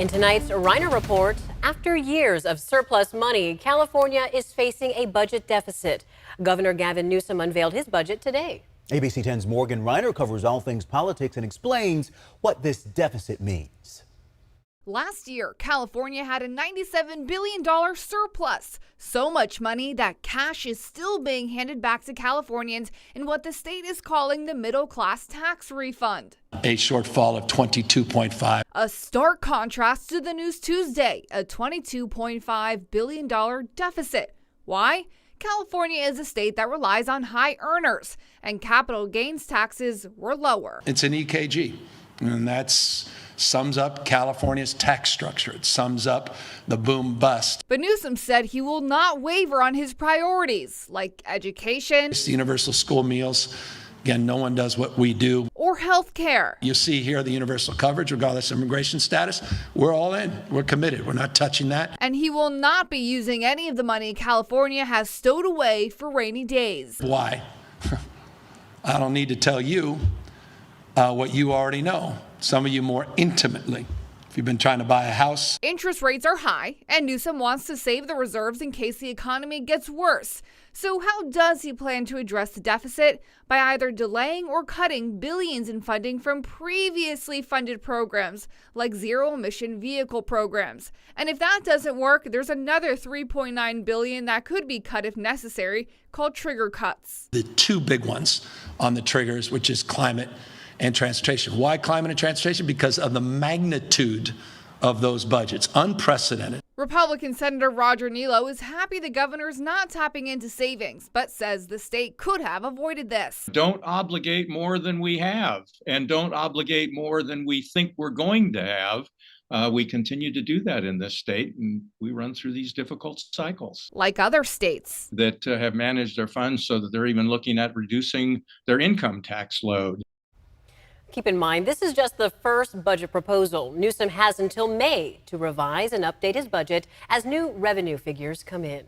In tonight's Reiner Report, after years of surplus money, California is facing a budget deficit. Governor Gavin Newsom unveiled his budget today. ABC 10's Morgan Reiner covers all things politics and explains what this deficit means. Last year, California had a $97 billion surplus. So much money that cash is still being handed back to Californians in what the state is calling the middle-class tax refund. A shortfall of 22.5. A stark contrast to the news Tuesday, a $22.5 billion deficit. Why? California is a state that relies on high earners, and capital gains taxes were lower. It's an EKG, and that sums up California's tax structure. It sums up the boom bust. But Newsom said he will not waver on his priorities, like education, It's the universal school meals. Again, no one does what we do. or health care. You see here the universal coverage, regardless of immigration status. We're all in. We're committed. We're not touching that. And he will not be using any of the money California has stowed away for rainy days. Why? I don't need to tell you what you already know. Some of you more intimately. If you've been trying to buy a house. Interest rates are high, and Newsom wants to save the reserves in case the economy gets worse. So how does he plan to address the deficit? By either delaying or cutting billions in funding from previously funded programs, like zero-emission vehicle programs. And if that doesn't work, there's another $3.9 billion that could be cut if necessary, called trigger cuts. The two big ones on the triggers, which is climate and transportation. Why climate and transportation? Because of the magnitude of those budgets. Unprecedented. Republican Senator Roger Nealo is happy the governor's not tapping into savings, but says the state could have avoided this. Don't obligate more than we have, and don't obligate more than we think we're going to have. We continue to do that in this state, and we run through these difficult cycles. Like other states That have managed their funds so that they're even looking at reducing their income tax load. Keep in mind, this is just the first budget proposal. Newsom has until May to revise and update his budget as new revenue figures come in.